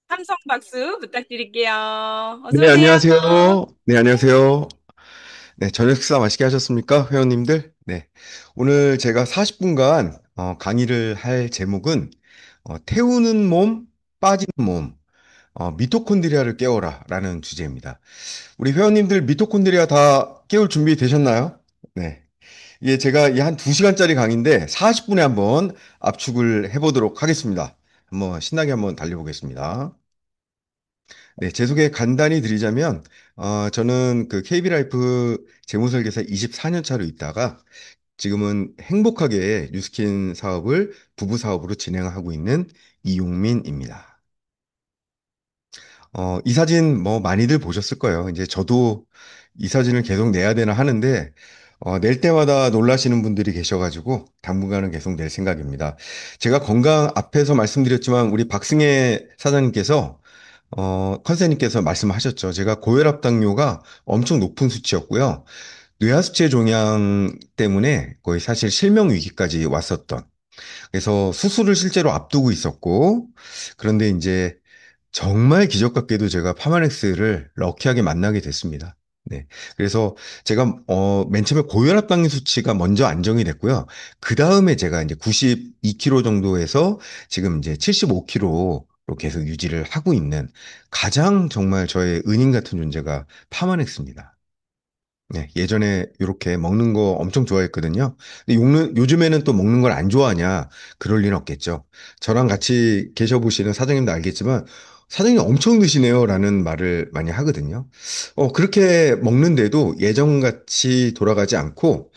삼성 박수 부탁드릴게요. 어서 네, 오세요. 안녕하세요. 네, 안녕하세요. 네, 저녁 식사 맛있게 하셨습니까? 회원님들? 네. 오늘 제가 40분간 강의를 할 제목은 태우는 몸, 빠지는 몸, 미토콘드리아를 깨워라 라는 주제입니다. 우리 회원님들 미토콘드리아 다 깨울 준비 되셨나요? 네. 이게 제가 이 한 2시간짜리 강의인데 40분에 한번 압축을 해보도록 하겠습니다. 한번 신나게 한번 달려보겠습니다. 네, 제 소개 간단히 드리자면, 저는 그 KB라이프 재무설계사 24년 차로 있다가 지금은 행복하게 뉴스킨 사업을 부부 사업으로 진행하고 있는 이용민입니다. 이 사진 뭐 많이들 보셨을 거예요. 이제 저도 이 사진을 계속 내야 되나 하는데, 낼 때마다 놀라시는 분들이 계셔가지고 당분간은 계속 낼 생각입니다. 제가 건강 앞에서 말씀드렸지만 우리 박승혜 사장님께서 컨사님께서 말씀하셨죠. 제가 고혈압 당뇨가 엄청 높은 수치였고요. 뇌하수체 종양 때문에 거의 사실 실명 위기까지 왔었던. 그래서 수술을 실제로 앞두고 있었고, 그런데 이제 정말 기적같게도 제가 파마넥스를 럭키하게 만나게 됐습니다. 네. 그래서 제가, 맨 처음에 고혈압 당뇨 수치가 먼저 안정이 됐고요. 그 다음에 제가 이제 92kg 정도에서 지금 이제 75kg로 계속 유지를 하고 있는 가장 정말 저의 은인 같은 존재가 파마넥스입니다. 네, 예전에 이렇게 먹는 거 엄청 좋아했거든요. 근데 요즘에는 또 먹는 걸 안 좋아하냐? 그럴 리는 없겠죠. 저랑 같이 계셔보시는 사장님도 알겠지만, 사장님 엄청 드시네요. 라는 말을 많이 하거든요. 그렇게 먹는데도 예전같이 돌아가지 않고,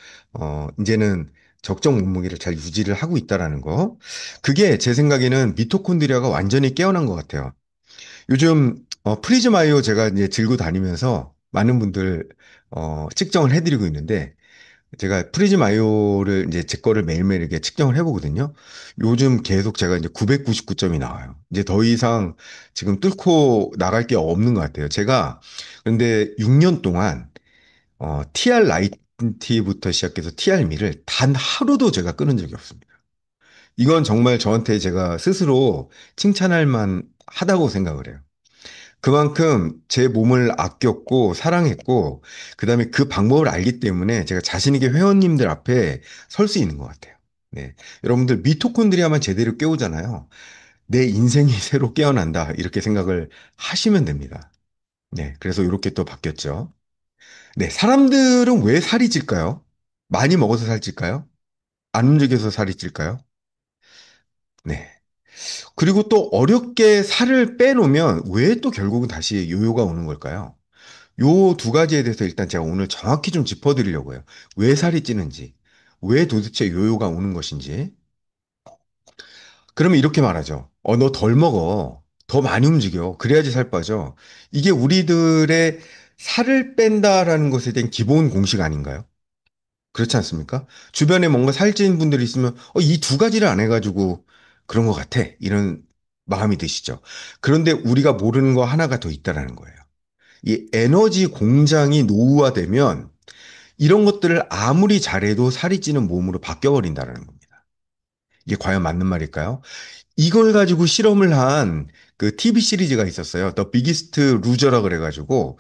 이제는 적정 몸무게를 잘 유지를 하고 있다라는 거. 그게 제 생각에는 미토콘드리아가 완전히 깨어난 것 같아요. 요즘 프리즈마이오 제가 이제 들고 다니면서 많은 분들 측정을 해드리고 있는데 제가 프리즈마이오를 이제 제 거를 매일매일 이렇게 측정을 해보거든요. 요즘 계속 제가 이제 999점이 나와요. 이제 더 이상 지금 뚫고 나갈 게 없는 것 같아요. 제가 근데 6년 동안 TR 라이트부터 시작해서 TR미를 단 하루도 제가 끊은 적이 없습니다. 이건 정말 저한테 제가 스스로 칭찬할 만 하다고 생각을 해요. 그만큼 제 몸을 아꼈고 사랑했고 그다음에 그 방법을 알기 때문에 제가 자신 있게 회원님들 앞에 설 수 있는 것 같아요. 네. 여러분들 미토콘드리아만 제대로 깨우잖아요. 내 인생이 새로 깨어난다. 이렇게 생각을 하시면 됩니다. 네. 그래서 이렇게 또 바뀌었죠. 네. 사람들은 왜 살이 찔까요? 많이 먹어서 살찔까요? 안 움직여서 살이 찔까요? 네. 그리고 또 어렵게 살을 빼놓으면 왜 또 결국은 다시 요요가 오는 걸까요? 요 두 가지에 대해서 일단 제가 오늘 정확히 좀 짚어드리려고 해요. 왜 살이 찌는지, 왜 도대체 요요가 오는 것인지. 그러면 이렇게 말하죠. 너 덜 먹어. 더 많이 움직여. 그래야지 살 빠져. 이게 우리들의 살을 뺀다라는 것에 대한 기본 공식 아닌가요? 그렇지 않습니까? 주변에 뭔가 살찐 분들이 있으면, 이 두 가지를 안 해가지고 그런 것 같아. 이런 마음이 드시죠. 그런데 우리가 모르는 거 하나가 더 있다라는 거예요. 이 에너지 공장이 노후화되면 이런 것들을 아무리 잘해도 살이 찌는 몸으로 바뀌어버린다는 겁니다. 이게 과연 맞는 말일까요? 이걸 가지고 실험을 한 그 TV 시리즈가 있었어요. The Biggest Loser라 그래가지고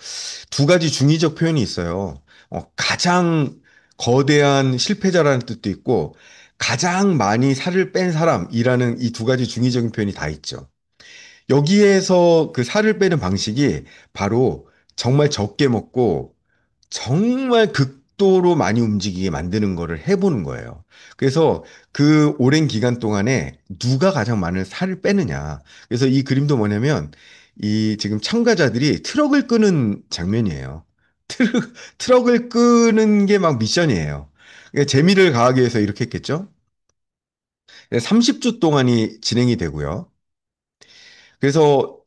두 가지 중의적 표현이 있어요. 가장 거대한 실패자라는 뜻도 있고 가장 많이 살을 뺀 사람이라는 이 두 가지 중의적인 표현이 다 있죠. 여기에서 그 살을 빼는 방식이 바로 정말 적게 먹고 정말 극도로 많이 움직이게 만드는 거를 해보는 거예요. 그래서 그 오랜 기간 동안에 누가 가장 많은 살을 빼느냐. 그래서 이 그림도 뭐냐면 이 지금 참가자들이 트럭을 끄는 장면이에요. 트럭을 끄는 게 막 미션이에요. 그러니까 재미를 가하기 위해서 이렇게 했겠죠? 30주 동안이 진행이 되고요. 그래서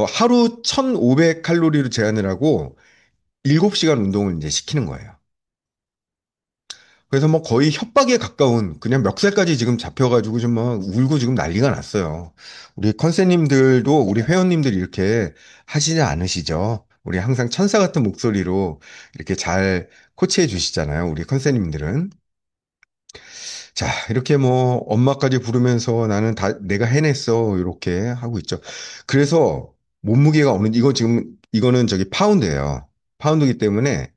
하루 1,500칼로리로 제한을 하고 7시간 운동을 이제 시키는 거예요. 그래서 뭐 거의 협박에 가까운 그냥 멱살까지 지금 잡혀가지고 좀 막 울고 지금 난리가 났어요. 우리 컨셉님들도 우리 회원님들이 이렇게 하시지 않으시죠? 우리 항상 천사 같은 목소리로 이렇게 잘 코치해 주시잖아요. 우리 컨셉님들은. 자, 이렇게 뭐 엄마까지 부르면서 나는 다 내가 해냈어. 이렇게 하고 있죠. 그래서 몸무게가 없는, 이거 지금, 이거는 저기 파운드예요. 파운드이기 때문에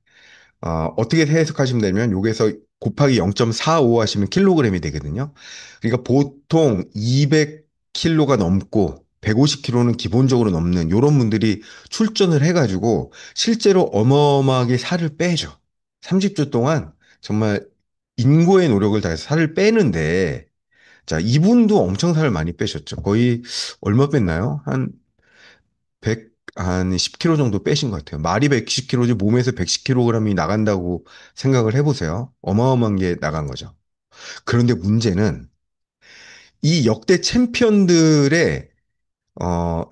어떻게 해석하시면 되면 여기에서 곱하기 0.45 하시면 킬로그램이 되거든요. 그러니까 보통 200kg가 넘고 150kg는 기본적으로 넘는 이런 분들이 출전을 해가지고 실제로 어마어마하게 살을 빼죠. 30주 동안 정말 인고의 노력을 다해서 살을 빼는데 자, 이분도 엄청 살을 많이 빼셨죠. 거의 얼마 뺐나요? 한 100, 한 10kg 정도 빼신 것 같아요. 말이 110kg지 몸에서 110kg이 나간다고 생각을 해보세요. 어마어마한 게 나간 거죠. 그런데 문제는 이 역대 챔피언들의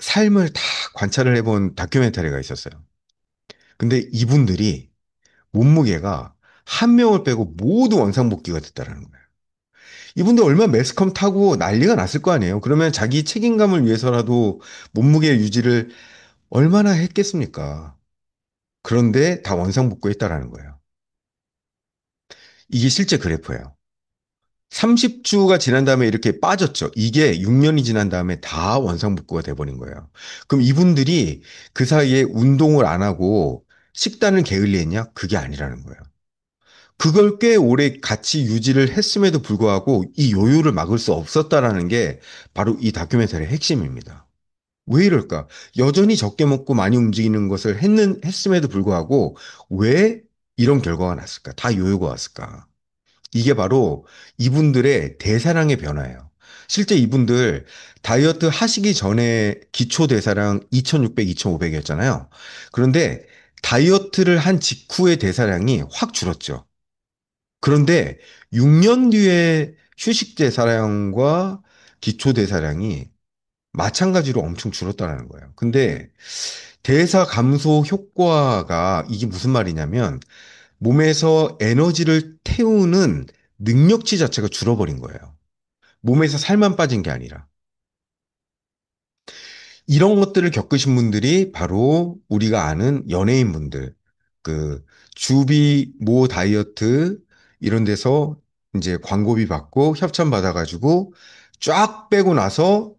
삶을 다 관찰을 해본 다큐멘터리가 있었어요. 근데 이분들이 몸무게가 한 명을 빼고 모두 원상복귀가 됐다라는 거예요. 이분들 얼마나 매스컴 타고 난리가 났을 거 아니에요. 그러면 자기 책임감을 위해서라도 몸무게 유지를 얼마나 했겠습니까? 그런데 다 원상복구했다라는 거예요. 이게 실제 그래프예요. 30주가 지난 다음에 이렇게 빠졌죠. 이게 6년이 지난 다음에 다 원상복구가 돼버린 거예요. 그럼 이분들이 그 사이에 운동을 안 하고 식단을 게을리했냐? 그게 아니라는 거예요. 그걸 꽤 오래 같이 유지를 했음에도 불구하고 이 요요를 막을 수 없었다라는 게 바로 이 다큐멘터리의 핵심입니다. 왜 이럴까? 여전히 적게 먹고 많이 움직이는 것을 했음에도 불구하고 왜 이런 결과가 났을까? 다 요요가 왔을까? 이게 바로 이분들의 대사량의 변화예요. 실제 이분들 다이어트 하시기 전에 기초 대사량 2600, 2500이었잖아요. 그런데 다이어트를 한 직후의 대사량이 확 줄었죠. 그런데 6년 뒤에 휴식 대사량과 기초 대사량이 마찬가지로 엄청 줄었다는 거예요. 근데 대사 감소 효과가 이게 무슨 말이냐면 몸에서 에너지를 태우는 능력치 자체가 줄어버린 거예요. 몸에서 살만 빠진 게 아니라. 이런 것들을 겪으신 분들이 바로 우리가 아는 연예인분들, 그 주비 모 다이어트 이런 데서 이제 광고비 받고 협찬 받아가지고 쫙 빼고 나서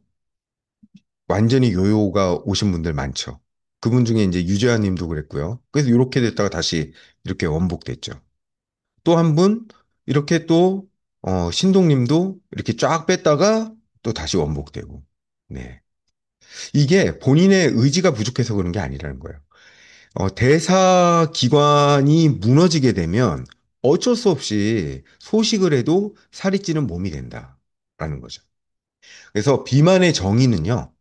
완전히 요요가 오신 분들 많죠. 그분 중에 이제 유재하 님도 그랬고요. 그래서 이렇게 됐다가 다시 이렇게 원복됐죠. 또 한 분, 이렇게 또, 신동 님도 이렇게 쫙 뺐다가 또 다시 원복되고. 네. 이게 본인의 의지가 부족해서 그런 게 아니라는 거예요. 대사 기관이 무너지게 되면 어쩔 수 없이 소식을 해도 살이 찌는 몸이 된다라는 거죠. 그래서 비만의 정의는요,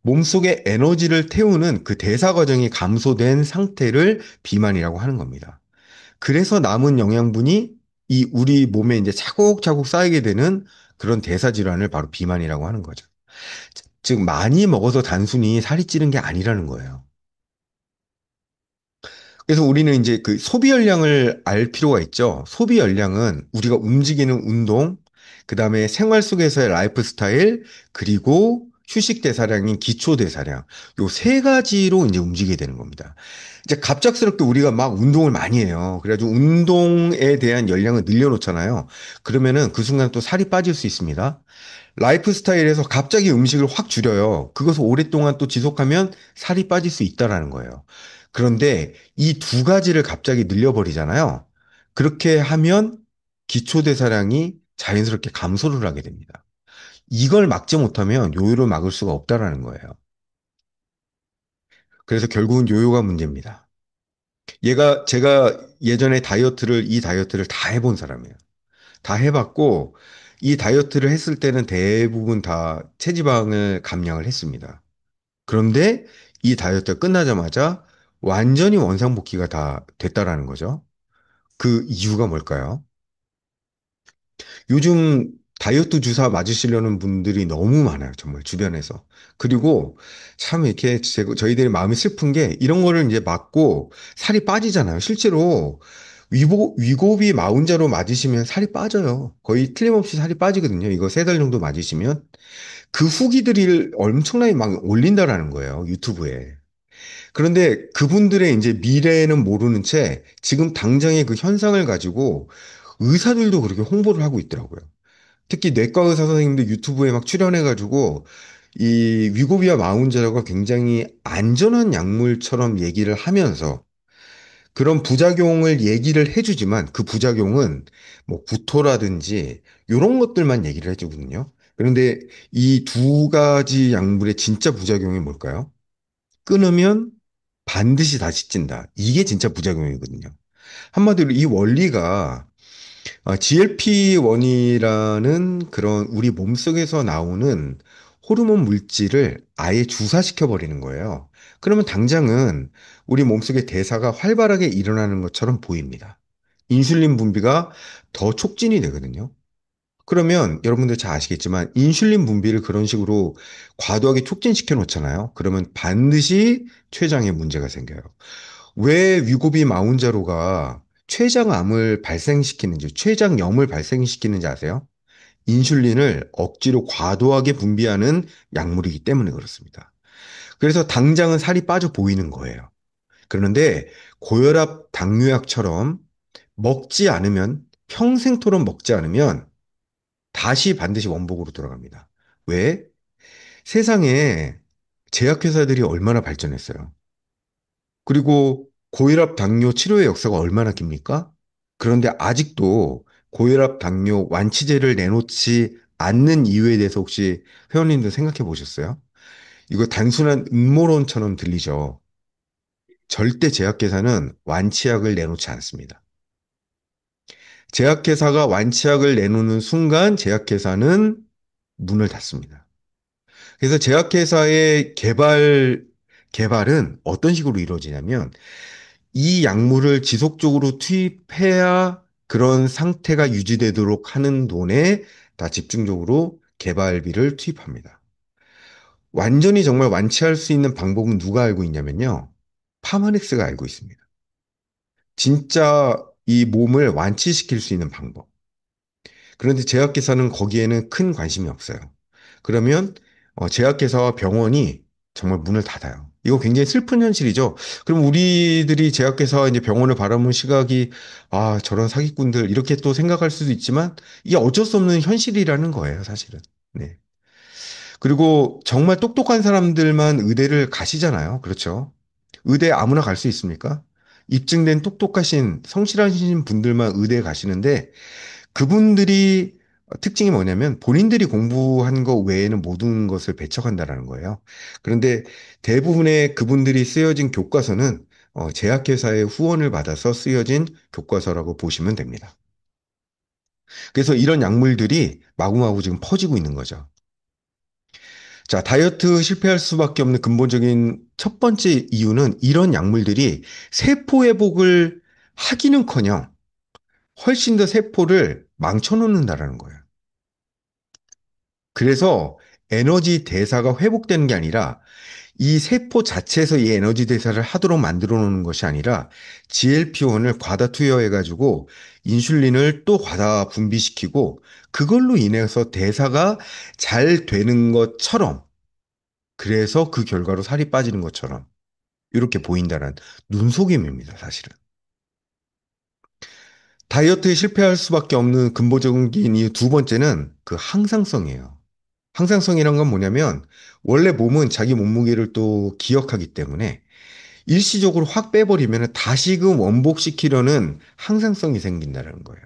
몸속에 에너지를 태우는 그 대사 과정이 감소된 상태를 비만이라고 하는 겁니다. 그래서 남은 영양분이 이 우리 몸에 이제 차곡차곡 쌓이게 되는 그런 대사 질환을 바로 비만이라고 하는 거죠. 즉, 많이 먹어서 단순히 살이 찌는 게 아니라는 거예요. 그래서 우리는 이제 그 소비 열량을 알 필요가 있죠. 소비 열량은 우리가 움직이는 운동, 그 다음에 생활 속에서의 라이프 스타일, 그리고 휴식 대사량인 기초 대사량, 요 세 가지로 이제 움직이게 되는 겁니다. 이제 갑작스럽게 우리가 막 운동을 많이 해요. 그래가지고 운동에 대한 열량을 늘려놓잖아요. 그러면은 그 순간 또 살이 빠질 수 있습니다. 라이프 스타일에서 갑자기 음식을 확 줄여요. 그것을 오랫동안 또 지속하면 살이 빠질 수 있다라는 거예요. 그런데 이 두 가지를 갑자기 늘려버리잖아요. 그렇게 하면 기초대사량이 자연스럽게 감소를 하게 됩니다. 이걸 막지 못하면 요요를 막을 수가 없다라는 거예요. 그래서 결국은 요요가 문제입니다. 제가 예전에 이 다이어트를 다 해본 사람이에요. 다 해봤고, 이 다이어트를 했을 때는 대부분 다 체지방을 감량을 했습니다. 그런데 이 다이어트가 끝나자마자 완전히 원상복귀가 다 됐다라는 거죠. 그 이유가 뭘까요? 요즘 다이어트 주사 맞으시려는 분들이 너무 많아요. 정말 주변에서. 그리고 참 이렇게 저희들이 마음이 슬픈 게 이런 거를 이제 맞고 살이 빠지잖아요. 실제로 위고비 마운자로 맞으시면 살이 빠져요. 거의 틀림없이 살이 빠지거든요. 이거 3달 정도 맞으시면. 그 후기들이 엄청나게 막 올린다라는 거예요. 유튜브에. 그런데 그분들의 이제 미래는 모르는 채 지금 당장의 그 현상을 가지고 의사들도 그렇게 홍보를 하고 있더라고요. 특히 내과 의사 선생님들 유튜브에 막 출연해가지고 이 위고비와 마운제로가 굉장히 안전한 약물처럼 얘기를 하면서 그런 부작용을 얘기를 해주지만 그 부작용은 뭐 구토라든지 이런 것들만 얘기를 해주거든요. 그런데 이 두 가지 약물의 진짜 부작용이 뭘까요? 끊으면 반드시 다시 찐다. 이게 진짜 부작용이거든요. 한마디로 이 원리가 GLP-1이라는 그런 우리 몸속에서 나오는 호르몬 물질을 아예 주사시켜 버리는 거예요. 그러면 당장은 우리 몸속의 대사가 활발하게 일어나는 것처럼 보입니다. 인슐린 분비가 더 촉진이 되거든요. 그러면 여러분들 잘 아시겠지만 인슐린 분비를 그런 식으로 과도하게 촉진시켜 놓잖아요. 그러면 반드시 췌장에 문제가 생겨요. 왜 위고비 마운자로가 췌장암을 발생시키는지, 췌장염을 발생시키는지 아세요? 인슐린을 억지로 과도하게 분비하는 약물이기 때문에 그렇습니다. 그래서 당장은 살이 빠져 보이는 거예요. 그런데 고혈압 당뇨약처럼 먹지 않으면, 평생토록 먹지 않으면 다시 반드시 원복으로 돌아갑니다. 왜? 세상에 제약회사들이 얼마나 발전했어요. 그리고 고혈압 당뇨 치료의 역사가 얼마나 깁니까? 그런데 아직도 고혈압 당뇨 완치제를 내놓지 않는 이유에 대해서 혹시 회원님들 생각해 보셨어요? 이거 단순한 음모론처럼 들리죠. 절대 제약회사는 완치약을 내놓지 않습니다. 제약회사가 완치약을 내놓는 순간 제약회사는 문을 닫습니다. 그래서 제약회사의 개발은 어떤 식으로 이루어지냐면 이 약물을 지속적으로 투입해야 그런 상태가 유지되도록 하는 돈에 다 집중적으로 개발비를 투입합니다. 완전히 정말 완치할 수 있는 방법은 누가 알고 있냐면요. 파마닉스가 알고 있습니다. 진짜 이 몸을 완치시킬 수 있는 방법. 그런데 제약회사는 거기에는 큰 관심이 없어요. 그러면 제약회사와 병원이 정말 문을 닫아요. 이거 굉장히 슬픈 현실이죠. 그럼 우리들이 제약회사와 이제 병원을 바라보는 시각이 저런 사기꾼들 이렇게 또 생각할 수도 있지만 이게 어쩔 수 없는 현실이라는 거예요, 사실은. 네. 그리고 정말 똑똑한 사람들만 의대를 가시잖아요. 그렇죠? 의대 아무나 갈 수 있습니까? 입증된 똑똑하신 성실하신 분들만 의대에 가시는데 그분들이 특징이 뭐냐면 본인들이 공부한 것 외에는 모든 것을 배척한다라는 거예요. 그런데 대부분의 그분들이 쓰여진 교과서는 제약회사의 후원을 받아서 쓰여진 교과서라고 보시면 됩니다. 그래서 이런 약물들이 마구마구 지금 퍼지고 있는 거죠. 자, 다이어트 실패할 수밖에 없는 근본적인 첫 번째 이유는 이런 약물들이 세포 회복을 하기는커녕 훨씬 더 세포를 망쳐놓는다라는 거예요. 그래서 에너지 대사가 회복되는 게 아니라 이 세포 자체에서 이 에너지 대사를 하도록 만들어 놓는 것이 아니라 GLP-1을 과다 투여해가지고 인슐린을 또 과다 분비시키고 그걸로 인해서 대사가 잘 되는 것처럼 그래서 그 결과로 살이 빠지는 것처럼 이렇게 보인다는 눈속임입니다, 사실은. 다이어트에 실패할 수밖에 없는 근본적인 이유 두 번째는 그 항상성이에요. 항상성이란 건 뭐냐면 원래 몸은 자기 몸무게를 또 기억하기 때문에 일시적으로 확 빼버리면 다시금 원복시키려는 항상성이 생긴다는 거예요.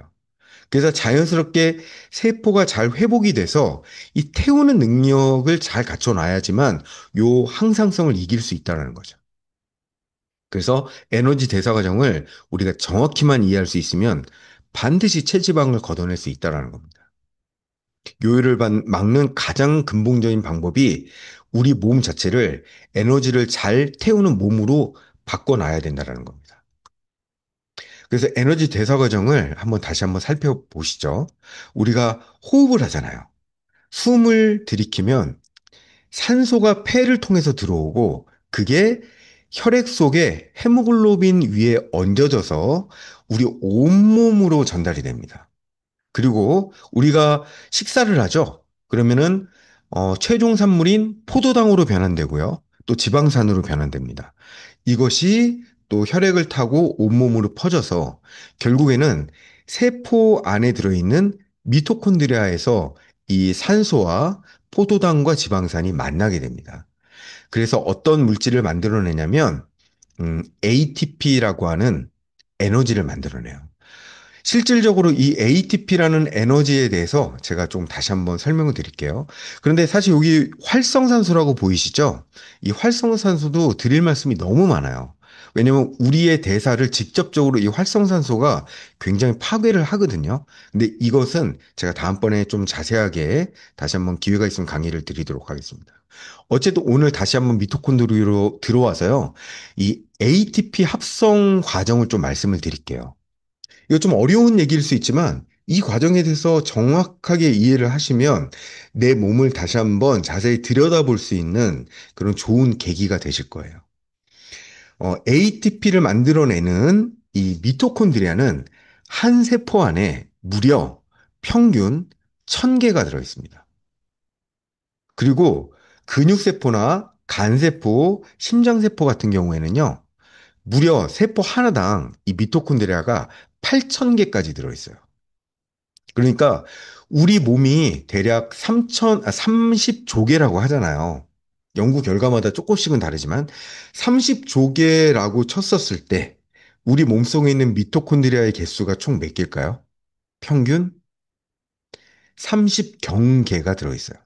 그래서 자연스럽게 세포가 잘 회복이 돼서 이 태우는 능력을 잘 갖춰놔야지만 요 항상성을 이길 수 있다는 거죠. 그래서 에너지 대사 과정을 우리가 정확히만 이해할 수 있으면 반드시 체지방을 걷어낼 수 있다는 겁니다. 요요를 막는 가장 근본적인 방법이 우리 몸 자체를 에너지를 잘 태우는 몸으로 바꿔놔야 된다는 겁니다. 그래서 에너지 대사 과정을 다시 한번 살펴보시죠. 우리가 호흡을 하잖아요. 숨을 들이키면 산소가 폐를 통해서 들어오고 그게 혈액 속에 헤모글로빈 위에 얹어져서 우리 온몸으로 전달이 됩니다. 그리고 우리가 식사를 하죠. 그러면은 최종 산물인 포도당으로 변환되고요. 또 지방산으로 변환됩니다. 이것이 또 혈액을 타고 온몸으로 퍼져서 결국에는 세포 안에 들어있는 미토콘드리아에서 이 산소와 포도당과 지방산이 만나게 됩니다. 그래서 어떤 물질을 만들어내냐면 ATP라고 하는 에너지를 만들어내요. 실질적으로 이 ATP라는 에너지에 대해서 제가 좀 다시 한번 설명을 드릴게요. 그런데 사실 여기 활성산소라고 보이시죠? 이 활성산소도 드릴 말씀이 너무 많아요. 왜냐면 우리의 대사를 직접적으로 이 활성산소가 굉장히 파괴를 하거든요. 근데 이것은 제가 다음번에 좀 자세하게 다시 한번 기회가 있으면 강의를 드리도록 하겠습니다. 어쨌든 오늘 다시 한번 미토콘드리아로 들어와서요. 이 ATP 합성 과정을 좀 말씀을 드릴게요. 이거 좀 어려운 얘기일 수 있지만 이 과정에 대해서 정확하게 이해를 하시면 내 몸을 다시 한번 자세히 들여다볼 수 있는 그런 좋은 계기가 되실 거예요. ATP를 만들어내는 이 미토콘드리아는 한 세포 안에 무려 평균 1000개가 들어 있습니다. 그리고 근육세포나 간세포, 심장세포 같은 경우에는요, 무려 세포 하나당 이 미토콘드리아가 8000개까지 들어 있어요. 그러니까 우리 몸이 대략 30조개라고 하잖아요. 연구 결과마다 조금씩은 다르지만 30조개라고 쳤었을 때 우리 몸속에 있는 미토콘드리아의 개수가 총 몇 개일까요? 평균 30경개가 들어있어요.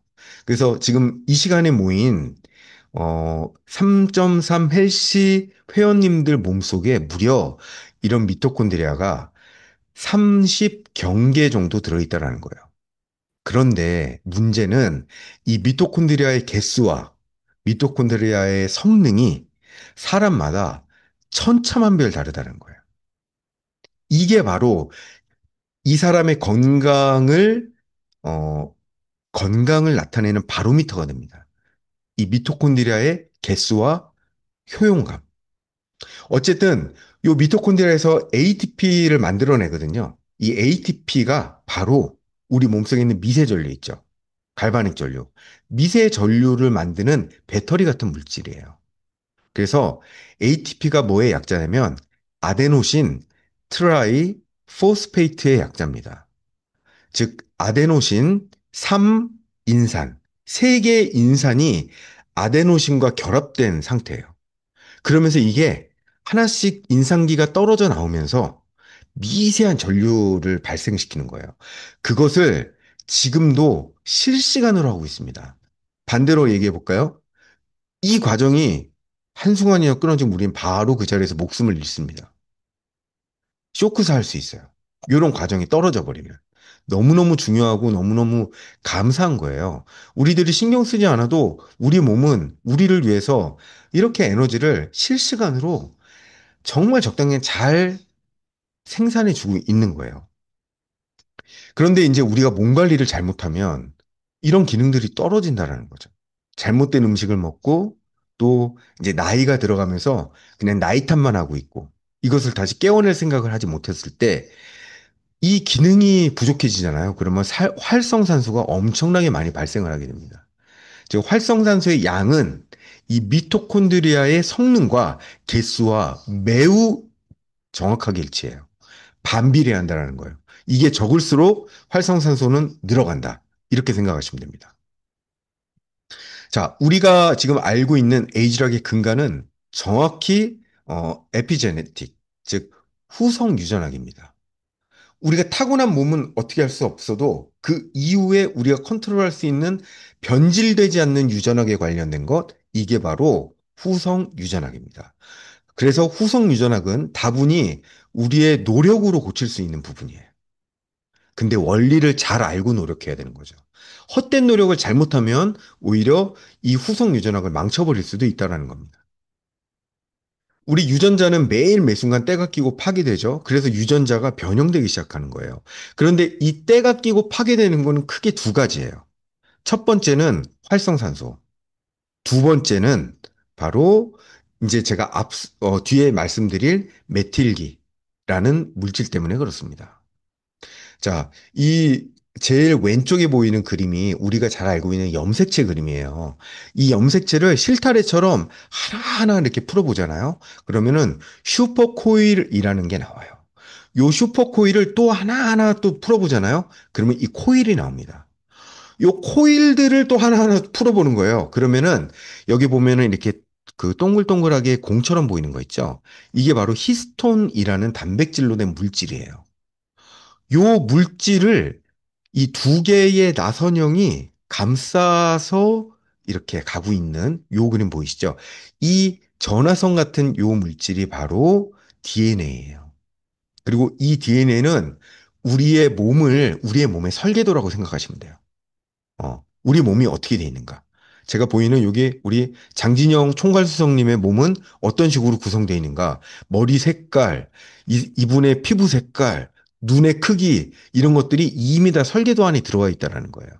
그래서 지금 이 시간에 모인 3.3 헬시 회원님들 몸속에 무려 이런 미토콘드리아가 30경개 정도 들어있다라는 거예요. 그런데 문제는 이 미토콘드리아의 개수와 미토콘드리아의 성능이 사람마다 천차만별 다르다는 거예요. 이게 바로 이 사람의 어, 건강을 나타내는 바로미터가 됩니다. 이 미토콘드리아의 개수와 효용감. 어쨌든 이 미토콘드리아에서 ATP를 만들어내거든요. 이 ATP가 바로 우리 몸속에 있는 미세 전류 있죠. 갈바닉 전류. 미세 전류를 만드는 배터리 같은 물질이에요. 그래서 ATP가 뭐의 약자냐면 아데노신 트라이 포스페이트의 약자입니다. 즉 아데노신 3인산, 세 개의 인산이 아데노신과 결합된 상태예요. 그러면서 이게 하나씩 인산기가 떨어져 나오면서 미세한 전류를 발생시키는 거예요. 그것을 지금도 실시간으로 하고 있습니다. 반대로 얘기해 볼까요? 이 과정이 한순간이나 끊어지면 우리는 바로 그 자리에서 목숨을 잃습니다. 쇼크사 할 수 있어요. 이런 과정이 떨어져 버리면. 너무너무 중요하고 너무너무 감사한 거예요. 우리들이 신경 쓰지 않아도 우리 몸은 우리를 위해서 이렇게 에너지를 실시간으로 정말 적당히 잘 생산해 주고 있는 거예요. 그런데 이제 우리가 몸 관리를 잘못하면 이런 기능들이 떨어진다라는 거죠. 잘못된 음식을 먹고 또 이제 나이가 들어가면서 그냥 나이 탓만 하고 있고 이것을 다시 깨워낼 생각을 하지 못했을 때 이 기능이 부족해지잖아요. 그러면 활성산소가 엄청나게 많이 발생을 하게 됩니다. 즉 활성산소의 양은 이 미토콘드리아의 성능과 개수와 매우 정확하게 일치해요. 반비례한다라는 거예요. 이게 적을수록 활성산소는 늘어간다. 이렇게 생각하시면 됩니다. 자, 우리가 지금 알고 있는 에이즈락의 근간은 정확히 에피제네틱, 즉 후성 유전학입니다. 우리가 타고난 몸은 어떻게 할 수 없어도 그 이후에 우리가 컨트롤할 수 있는 변질되지 않는 유전학에 관련된 것, 이게 바로 후성 유전학입니다. 그래서 후성 유전학은 다분히 우리의 노력으로 고칠 수 있는 부분이에요. 근데 원리를 잘 알고 노력해야 되는 거죠. 헛된 노력을 잘못하면 오히려 이 후성 유전학을 망쳐버릴 수도 있다는 겁니다. 우리 유전자는 매일 매순간 때가 끼고 파괴되죠. 그래서 유전자가 변형되기 시작하는 거예요. 그런데 이 때가 끼고 파괴되는 거는 크게 두 가지예요. 첫 번째는 활성산소. 두 번째는 바로 이제 제가 뒤에 말씀드릴 메틸기라는 물질 때문에 그렇습니다. 자, 이 제일 왼쪽에 보이는 그림이 우리가 잘 알고 있는 염색체 그림이에요. 이 염색체를 실타래처럼 하나하나 이렇게 풀어보잖아요. 그러면은 슈퍼코일이라는 게 나와요. 요 슈퍼 코일을 또 하나하나 또 풀어보잖아요. 그러면 이 코일이 나옵니다. 요 코일들을 또 하나하나 풀어보는 거예요. 그러면은 여기 보면은 이렇게 그 동글동글하게 공처럼 보이는 거 있죠? 이게 바로 히스톤이라는 단백질로 된 물질이에요. 요 물질을 이 두 개의 나선형이 감싸서 이렇게 가고 있는 요 그림 보이시죠? 이 전화선 같은 요 물질이 바로 DNA예요. 그리고 이 DNA는 우리의 몸의 설계도라고 생각하시면 돼요. 우리 몸이 어떻게 돼 있는가? 제가 보이는 여기 우리 장진영 총괄수석님의 몸은 어떤 식으로 구성되어 있는가? 머리 색깔, 이분의 피부 색깔, 눈의 크기, 이런 것들이 이미 다 설계도 안에 들어와 있다라는 거예요.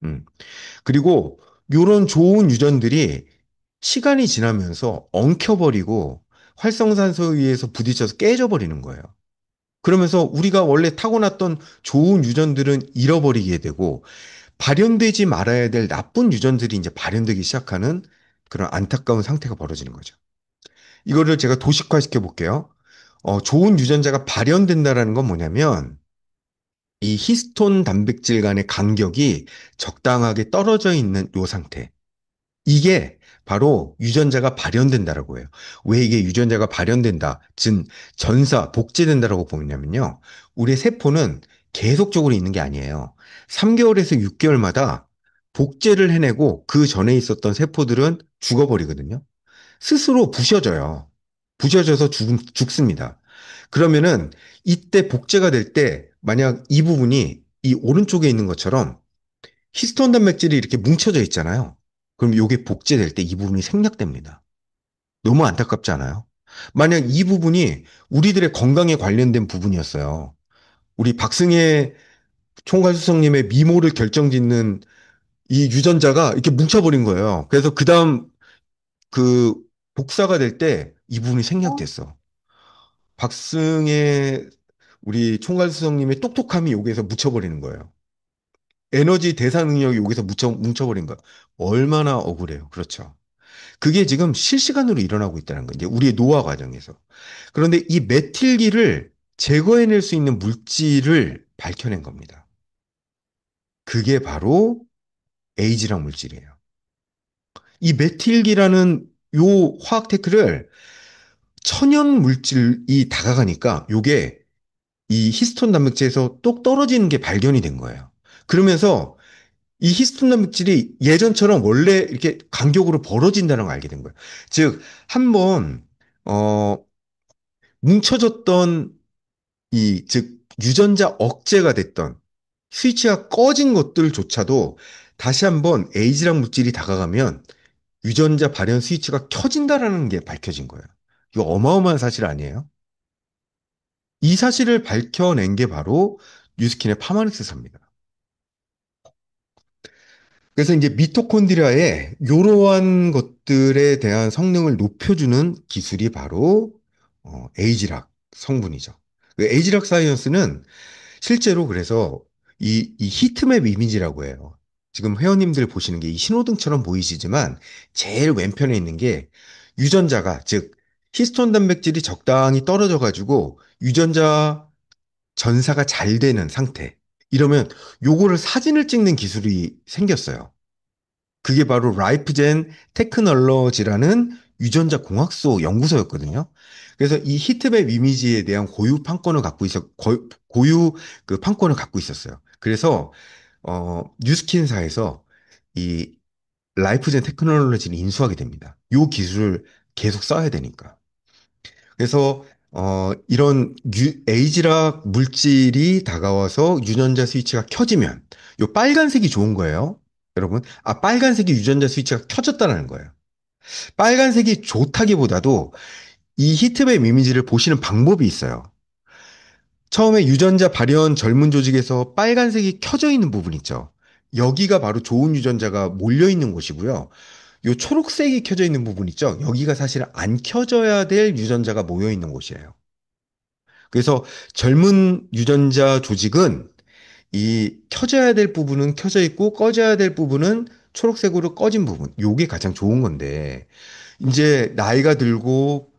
음. 그리고 이런 좋은 유전들이 시간이 지나면서 엉켜버리고 활성산소에 의해서 부딪혀서 깨져버리는 거예요. 그러면서 우리가 원래 타고났던 좋은 유전들은 잃어버리게 되고 발현되지 말아야 될 나쁜 유전들이 이제 발현되기 시작하는 그런 안타까운 상태가 벌어지는 거죠. 이거를 제가 도식화시켜 볼게요. 좋은 유전자가 발현된다라는 건 뭐냐면 이 히스톤 단백질 간의 간격이 적당하게 떨어져 있는 요 상태. 이게 바로 유전자가 발현된다라고 해요. 왜 이게 유전자가 발현된다, 즉 전사, 복제된다라고 보냐면요. 우리 세포는 계속적으로 있는 게 아니에요. 3개월에서 6개월마다 복제를 해내고 그 전에 있었던 세포들은 죽어버리거든요. 스스로 부셔져요. 부셔져서 죽습니다. 그러면은 이때 복제가 될 때 만약 이 부분이 이 오른쪽에 있는 것처럼 히스톤 단백질이 이렇게 뭉쳐져 있잖아요. 그럼 이게 복제될 때 이 부분이 생략됩니다. 너무 안타깝지 않아요? 만약 이 부분이 우리들의 건강에 관련된 부분이었어요. 우리 박승혜 총괄수석님의 미모를 결정짓는 이 유전자가 이렇게 뭉쳐버린 거예요. 그래서 그 다음 그 복사가 될 때 이 부분이 생략됐어. 박승혜 우리 총괄수석님의 똑똑함이 여기에서 묻혀버리는 거예요. 에너지 대사 능력이 여기서 뭉쳐버린 거예요. 얼마나 억울해요. 그렇죠. 그게 지금 실시간으로 일어나고 있다는 거예요. 이제 우리의 노화 과정에서. 그런데 이 메틸기를 제거해낼 수 있는 물질을 밝혀낸 겁니다. 그게 바로 에이지랑 물질이에요. 이 메틸기라는 요 화학 테크를 천연 물질이 다가가니까 요게 이 히스톤 단백질에서 똑 떨어지는 게 발견이 된 거예요. 그러면서 이 히스톤 단백질이 예전처럼 원래 이렇게 간격으로 벌어진다는 걸 알게 된 거예요. 즉, 한번 어, 뭉쳐졌던 즉 유전자 억제가 됐던 스위치가 꺼진 것들조차도 다시 한번 에이지랑 물질이 다가가면 유전자 발현 스위치가 켜진다라는 게 밝혀진 거예요. 이거 어마어마한 사실 아니에요? 이 사실을 밝혀낸 게 바로 뉴스킨의 파마르스사입니다. 그래서 이제 미토콘드리아의 이러한 것들에 대한 성능을 높여주는 기술이 바로 에이지락 성분이죠. 그 에이지락 사이언스는 실제로 그래서 이 히트맵 이미지라고 해요. 지금 회원님들 보시는 게 이 신호등처럼 보이시지만 제일 왼편에 있는 게 유전자가 즉 히스톤 단백질이 적당히 떨어져 가지고 유전자 전사가 잘 되는 상태. 이러면 요거를 사진을 찍는 기술이 생겼어요. 그게 바로 라이프젠 테크놀로지라는 유전자 공학소 연구소였거든요. 그래서 이 히트맵 이미지에 대한 고유 판권을 갖고 고유 그 판권을 갖고 있었어요. 그래서 뉴스킨사에서 이 라이프젠 테크놀로지를 인수하게 됩니다. 요 기술을 계속 써야 되니까. 그래서 이런 에이지락 물질이 다가와서 유전자 스위치가 켜지면 요 빨간색이 좋은 거예요. 여러분, 빨간색이 유전자 스위치가 켜졌다는 거예요. 빨간색이 좋다기보다도 이 히트맵 이미지를 보시는 방법이 있어요. 처음에 유전자 발현 젊은 조직에서 빨간색이 켜져 있는 부분 있죠. 여기가 바로 좋은 유전자가 몰려 있는 곳이고요. 요 초록색이 켜져 있는 부분 있죠. 여기가 사실 안 켜져야 될 유전자가 모여 있는 곳이에요. 그래서 젊은 유전자 조직은 이 켜져야 될 부분은 켜져 있고 꺼져야 될 부분은 초록색으로 꺼진 부분. 요게 가장 좋은 건데 이제 나이가 들고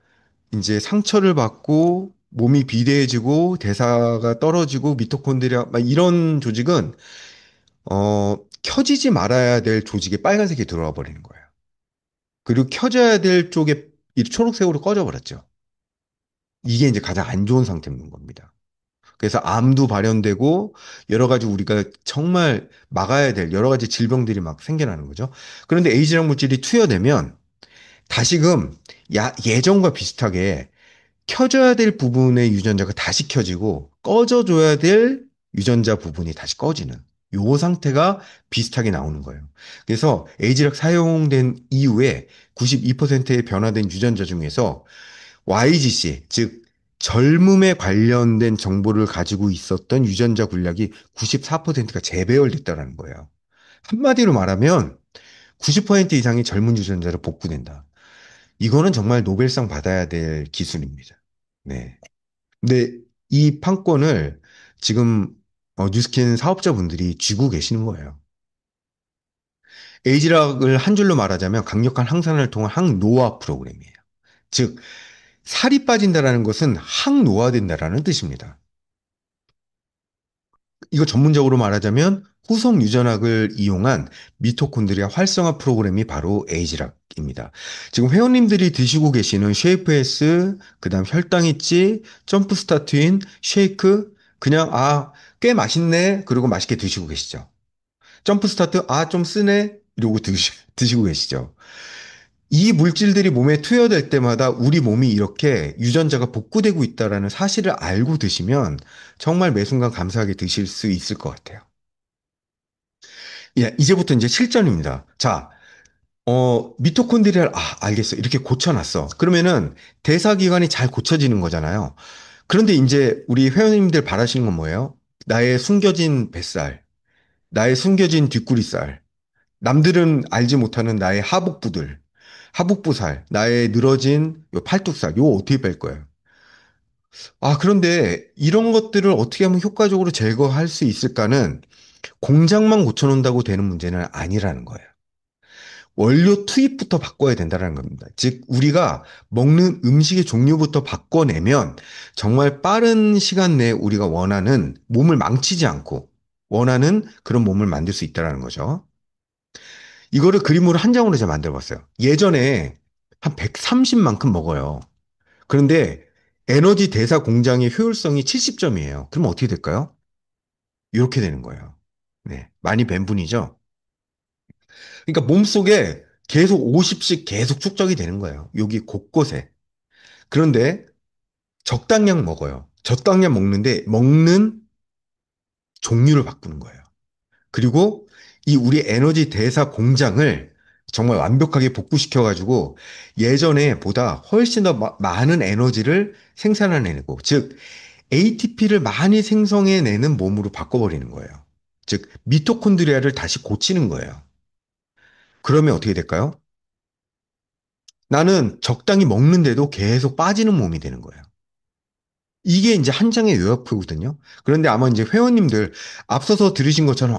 이제 상처를 받고 몸이 비대해지고 대사가 떨어지고 미토콘드리아 막 이런 조직은 켜지지 말아야 될 조직에 빨간색이 들어와 버리는 거예요. 그리고 켜져야 될 쪽에 이 초록색으로 꺼져 버렸죠. 이게 이제 가장 안 좋은 상태인 겁니다. 그래서 암도 발현되고 여러 가지 우리가 정말 막아야 될 여러 가지 질병들이 막 생겨나는 거죠. 그런데 에이즈랑 물질이 투여되면 다시금 예전과 비슷하게 켜져야 될 부분의 유전자가 다시 켜지고 꺼져줘야 될 유전자 부분이 다시 꺼지는 요 상태가 비슷하게 나오는 거예요. 그래서 에이즈락 사용된 이후에 92%의 변화된 유전자 중에서 YGC, 즉 젊음에 관련된 정보를 가지고 있었던 유전자 군락이 94%가 재배열됐다는 거예요. 한마디로 말하면 90% 이상이 젊은 유전자로 복구된다. 이거는 정말 노벨상 받아야 될 기술입니다. 네. 근데 이 판권을 지금 뉴스킨 사업자분들이 쥐고 계시는 거예요. 에이지락을 한 줄로 말하자면 강력한 항산화를 통한 항노화 프로그램이에요. 즉, 살이 빠진다라는 것은 항노화된다라는 뜻입니다. 이거 전문적으로 말하자면 후속 유전학을 이용한 미토콘드리아 활성화 프로그램이 바로 에이지락입니다. 지금 회원님들이 드시고 계시는 쉐이프에스, 그다음 혈당 있지, 점프 스타트인, 쉐이크, 그냥 꽤 맛있네. 그리고 맛있게 드시고 계시죠. 점프 스타트, 좀 쓰네. 이러고 드시고 계시죠. 이 물질들이 몸에 투여될 때마다 우리 몸이 이렇게 유전자가 복구되고 있다라는 사실을 알고 드시면 정말 매 순간 감사하게 드실 수 있을 것 같아요. 예, 이제부터 이제 실전입니다. 자, 미토콘드리아를, 알겠어. 이렇게 고쳐놨어. 그러면은 대사기관이 잘 고쳐지는 거잖아요. 그런데 이제 우리 회원님들 바라시는 건 뭐예요? 나의 숨겨진 뱃살, 나의 숨겨진 뒷구리살, 남들은 알지 못하는 나의 하복부들, 하복부살, 나의 늘어진 요 팔뚝살, 요거 어떻게 뺄 거예요? 그런데 이런 것들을 어떻게 하면 효과적으로 제거할 수 있을까는 공장만 고쳐놓는다고 되는 문제는 아니라는 거예요. 원료 투입부터 바꿔야 된다는 겁니다. 즉, 우리가 먹는 음식의 종류부터 바꿔내면 정말 빠른 시간 내에 우리가 원하는 몸을 망치지 않고 원하는 그런 몸을 만들 수 있다는 거죠. 이거를 그림으로 한 장으로 제가 만들어 봤어요. 예전에 한 130만큼 먹어요. 그런데 에너지 대사 공장의 효율성이 70점이에요. 그럼 어떻게 될까요? 이렇게 되는 거예요. 네. 많이 뵌 분이죠. 그러니까 몸속에 계속 50씩 계속 축적이 되는 거예요. 여기 곳곳에. 그런데 적당량 먹어요. 적당량 먹는데 먹는 종류를 바꾸는 거예요. 그리고 이 우리 에너지 대사 공장을 정말 완벽하게 복구시켜가지고 예전에 보다 훨씬 더 많은 에너지를 생산해내고, 즉, ATP를 많이 생성해내는 몸으로 바꿔버리는 거예요. 즉, 미토콘드리아를 다시 고치는 거예요. 그러면 어떻게 될까요? 나는 적당히 먹는데도 계속 빠지는 몸이 되는 거예요. 이게 이제 한 장의 요약표거든요. 그런데 아마 이제 회원님들 앞서서 들으신 것처럼,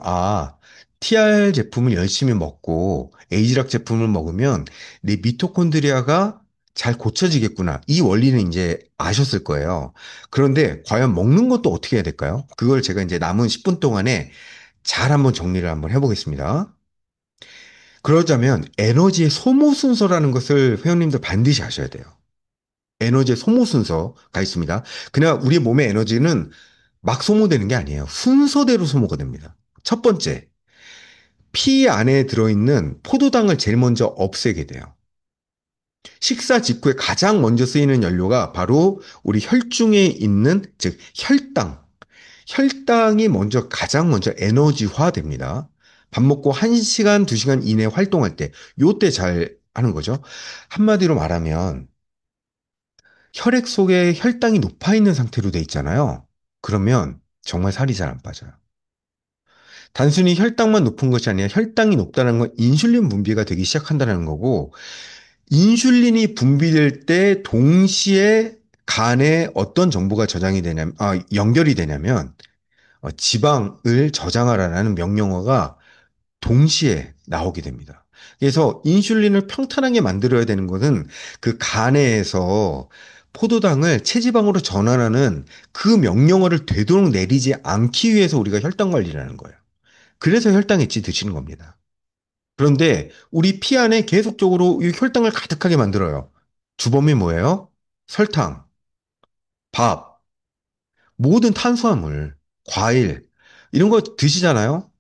TR 제품을 열심히 먹고 에이지락 제품을 먹으면 내 미토콘드리아가 잘 고쳐지겠구나. 이 원리는 이제 아셨을 거예요. 그런데 과연 먹는 것도 어떻게 해야 될까요? 그걸 제가 이제 남은 10분 동안에 잘 한번 정리를 한번 해보겠습니다. 그러자면 에너지의 소모 순서라는 것을 회원님들 반드시 아셔야 돼요. 에너지의 소모 순서가 있습니다. 그냥 우리 몸의 에너지는 막 소모되는 게 아니에요. 순서대로 소모가 됩니다. 첫 번째, 피 안에 들어있는 포도당을 제일 먼저 없애게 돼요. 식사 직후에 가장 먼저 쓰이는 연료가 바로 우리 혈중에 있는, 즉, 혈당. 혈당이 가장 먼저 에너지화 됩니다. 밥 먹고 1시간, 2시간 이내 활동할 때, 요때 잘 하는 거죠. 한마디로 말하면, 혈액 속에 혈당이 높아 있는 상태로 돼 있잖아요. 그러면 정말 살이 잘 안 빠져요. 단순히 혈당만 높은 것이 아니라 혈당이 높다는 건 인슐린 분비가 되기 시작한다는 거고, 인슐린이 분비될 때 동시에 간에 어떤 정보가 연결이 되냐면, 지방을 저장하라는 명령어가 동시에 나오게 됩니다. 그래서 인슐린을 평탄하게 만들어야 되는 것은 그 간에서 포도당을 체지방으로 전환하는 그 명령어를 되도록 내리지 않기 위해서 우리가 혈당 관리를 하는 거예요. 그래서 혈당 액치 드시는 겁니다. 그런데 우리 피 안에 계속적으로 이 혈당을 가득하게 만들어요. 주범이 뭐예요? 설탕, 밥, 모든 탄수화물, 과일, 이런 거 드시잖아요?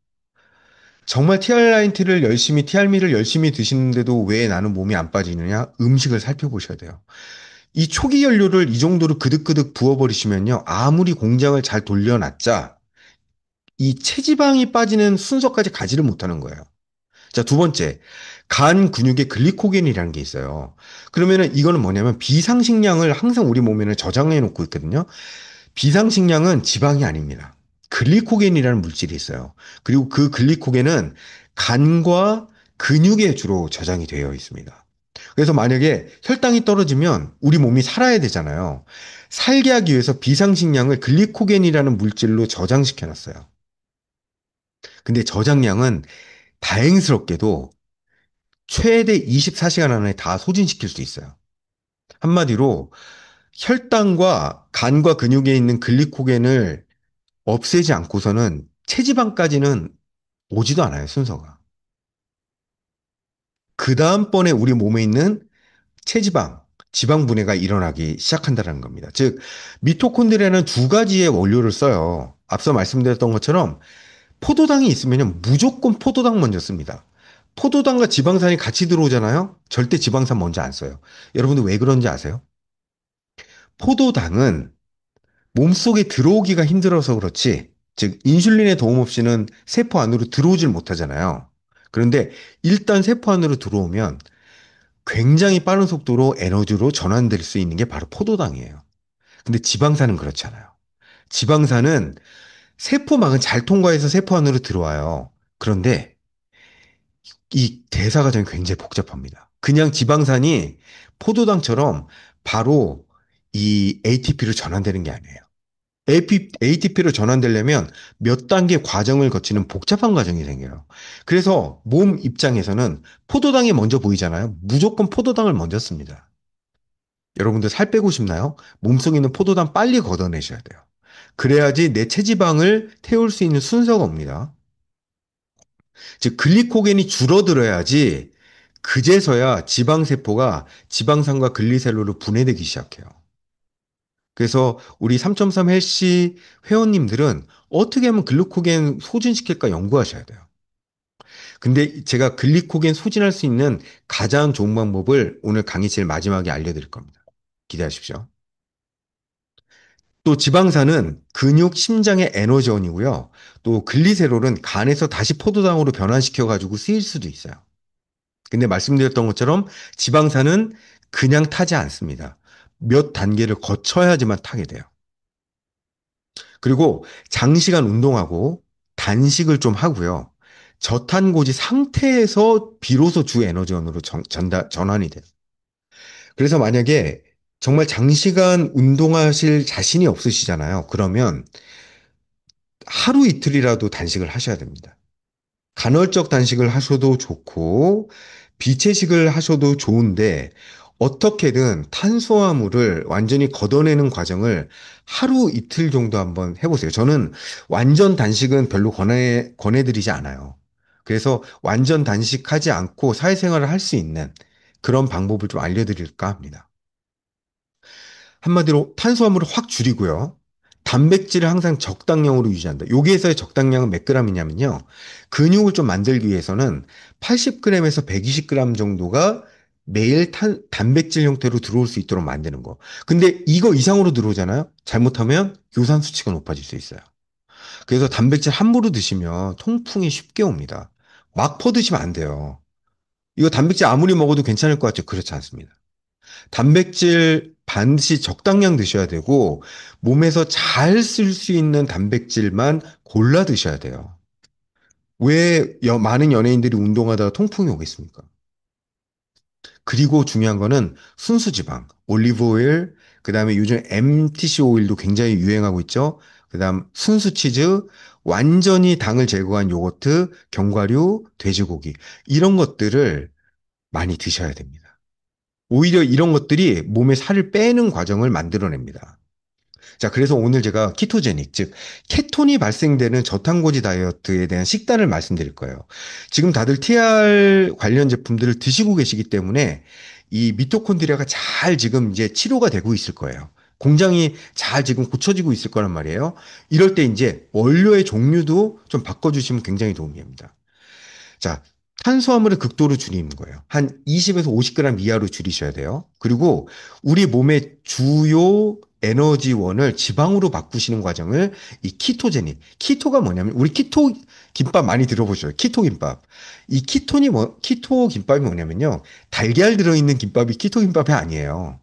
정말 TR라인티를 열심히, TR미를 열심히 드시는데도 왜 나는 몸이 안 빠지느냐? 음식을 살펴보셔야 돼요. 이 초기 연료를 이 정도로 그득그득 부어버리시면요. 아무리 공장을 잘 돌려놨자 이 체지방이 빠지는 순서까지 가지를 못하는 거예요. 자, 두 번째. 간 근육에 글리코겐이라는 게 있어요. 그러면은 이거는 뭐냐면 비상식량을 항상 우리 몸에는 저장해 놓고 있거든요. 비상식량은 지방이 아닙니다. 글리코겐이라는 물질이 있어요. 그리고 그 글리코겐은 간과 근육에 주로 저장이 되어 있습니다. 그래서 만약에 혈당이 떨어지면 우리 몸이 살아야 되잖아요. 살게 하기 위해서 비상식량을 글리코겐이라는 물질로 저장시켜 놨어요. 근데 저장량은 다행스럽게도 최대 24시간 안에 다 소진시킬 수 있어요. 한마디로 혈당과 간과 근육에 있는 글리코겐을 없애지 않고서는 체지방까지는 오지도 않아요, 순서가. 그 다음번에 우리 몸에 있는 체지방, 지방 분해가 일어나기 시작한다는 겁니다. 즉, 미토콘드리아는 두 가지의 원료를 써요. 앞서 말씀드렸던 것처럼 포도당이 있으면 무조건 포도당 먼저 씁니다. 포도당과 지방산이 같이 들어오잖아요? 절대 지방산 먼저 안 써요. 여러분들 왜 그런지 아세요? 포도당은 몸속에 들어오기가 힘들어서 그렇지, 즉, 인슐린의 도움 없이는 세포 안으로 들어오질 못하잖아요. 그런데 일단 세포 안으로 들어오면 굉장히 빠른 속도로 에너지로 전환될 수 있는 게 바로 포도당이에요. 근데 지방산은 그렇지 않아요. 지방산은 세포막은 잘 통과해서 세포 안으로 들어와요. 그런데 이 대사 과정이 굉장히 복잡합니다. 그냥 지방산이 포도당처럼 바로 이 ATP로 전환되는 게 아니에요. ATP로 전환되려면 몇 단계 과정을 거치는 복잡한 과정이 생겨요. 그래서 몸 입장에서는 포도당이 먼저 보이잖아요. 무조건 포도당을 먼저 씁니다. 여러분들 살 빼고 싶나요? 몸속에 있는 포도당 빨리 걷어내셔야 돼요. 그래야지 내 체지방을 태울 수 있는 순서가 옵니다. 즉, 글리코겐이 줄어들어야지 그제서야 지방세포가 지방산과 글리세롤로 분해되기 시작해요. 그래서 우리 3.3 헬시 회원님들은 어떻게 하면 글루코겐 소진시킬까 연구하셔야 돼요. 근데 제가 글리코겐 소진할 수 있는 가장 좋은 방법을 오늘 강의 제일 마지막에 알려드릴 겁니다. 기대하십시오. 또 지방산은 근육, 심장의 에너지원이고요. 또 글리세롤은 간에서 다시 포도당으로 변환시켜가지고 쓰일 수도 있어요. 근데 말씀드렸던 것처럼 지방산은 그냥 타지 않습니다. 몇 단계를 거쳐야지만 타게 돼요. 그리고 장시간 운동하고 단식을 좀 하고요. 저탄고지 상태에서 비로소 주 에너지원으로 전환이 돼요. 그래서 만약에 정말 장시간 운동하실 자신이 없으시잖아요. 그러면 하루 이틀이라도 단식을 하셔야 됩니다. 간헐적 단식을 하셔도 좋고, 비채식을 하셔도 좋은데, 어떻게든 탄수화물을 완전히 걷어내는 과정을 하루 이틀 정도 한번 해보세요. 저는 완전 단식은 별로 권해드리지 않아요. 그래서 완전 단식하지 않고 사회생활을 할 수 있는 그런 방법을 좀 알려드릴까 합니다. 한마디로 탄수화물을 확 줄이고요. 단백질을 항상 적당량으로 유지한다. 여기에서의 적당량은 몇 g이냐면요. 근육을 좀 만들기 위해서는 80g에서 120g 정도가 매일 단백질 형태로 들어올 수 있도록 만드는 거. 근데 이거 이상으로 들어오잖아요. 잘못하면 요산 수치가 높아질 수 있어요. 그래서 단백질 함부로 드시면 통풍이 쉽게 옵니다. 막 퍼드시면 안 돼요. 이거 단백질 아무리 먹어도 괜찮을 것 같죠? 그렇지 않습니다. 단백질 반드시 적당량 드셔야 되고 몸에서 잘 쓸 수 있는 단백질만 골라 드셔야 돼요. 왜 많은 연예인들이 운동하다가 통풍이 오겠습니까? 그리고 중요한 거는 순수 지방, 올리브 오일, 그다음에 요즘 MTC 오일도 굉장히 유행하고 있죠. 그다음 순수 치즈, 완전히 당을 제거한 요거트, 견과류, 돼지고기 이런 것들을 많이 드셔야 됩니다. 오히려 이런 것들이 몸에 살을 빼는 과정을 만들어냅니다. 자, 그래서 오늘 제가 키토제닉, 즉, 케톤이 발생되는 저탄고지 다이어트에 대한 식단을 말씀드릴 거예요. 지금 다들 TR 관련 제품들을 드시고 계시기 때문에 이 미토콘드리아가 잘 지금 이제 치료가 되고 있을 거예요. 공장이 잘 지금 고쳐지고 있을 거란 말이에요. 이럴 때 이제 원료의 종류도 좀 바꿔주시면 굉장히 도움이 됩니다. 자, 탄수화물을 극도로 줄이는 거예요. 한 20에서 50g 이하로 줄이셔야 돼요. 그리고 우리 몸의 주요 에너지원을 지방으로 바꾸시는 과정을 이 키토제닉. 키토가 뭐냐면 우리 키토 김밥 많이 들어보셨죠? 키토 김밥. 이 키토 김밥이 뭐냐면요. 달걀 들어있는 김밥이 키토 김밥이 아니에요.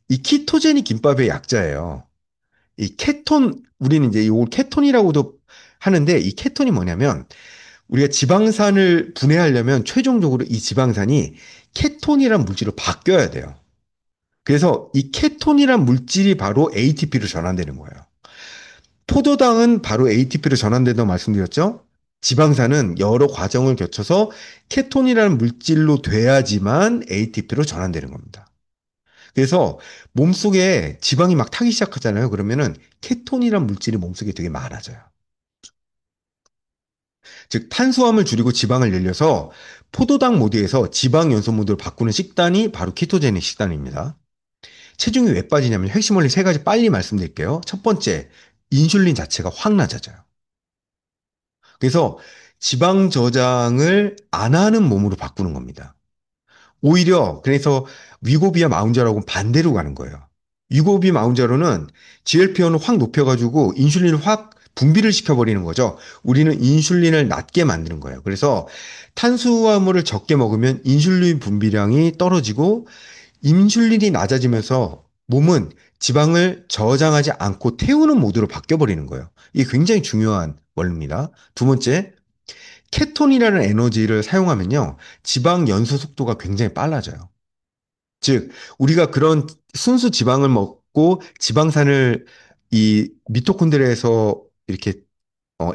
이 키토제닉 김밥의 약자예요. 이 케톤, 우리는 이제 이걸 케톤이라고도 하는데 이 케톤이 뭐냐면 우리가 지방산을 분해하려면 최종적으로 이 지방산이 케톤이란 물질로 바뀌어야 돼요. 그래서 이 케톤이란 물질이 바로 ATP로 전환되는 거예요. 포도당은 바로 ATP로 전환된다고 말씀드렸죠? 지방산은 여러 과정을 거쳐서 케톤이라는 물질로 돼야지만 ATP로 전환되는 겁니다. 그래서 몸속에 지방이 막 타기 시작하잖아요. 그러면은 케톤이란 물질이 몸속에 되게 많아져요. 즉 탄수화물 줄이고 지방을 늘려서 포도당 모드에서 지방 연소 모드로 바꾸는 식단이 바로 키토제닉 식단입니다. 체중이 왜 빠지냐면 핵심 원리 세 가지 빨리 말씀드릴게요. 첫 번째, 인슐린 자체가 확 낮아져요. 그래서 지방 저장을 안 하는 몸으로 바꾸는 겁니다. 오히려 그래서 위고비와 마운자라고 반대로 가는 거예요. 위고비 마운자로는 GLP-1을 확 높여가지고 인슐린을 확 분비를 시켜버리는 거죠. 우리는 인슐린을 낮게 만드는 거예요. 그래서 탄수화물을 적게 먹으면 인슐린 분비량이 떨어지고 인슐린이 낮아지면서 몸은 지방을 저장하지 않고 태우는 모드로 바뀌어버리는 거예요. 이게 굉장히 중요한 원리입니다. 두 번째, 케톤이라는 에너지를 사용하면요, 지방 연소 속도가 굉장히 빨라져요. 즉, 우리가 그런 순수 지방을 먹고 지방산을 이 미토콘드리아에서 이렇게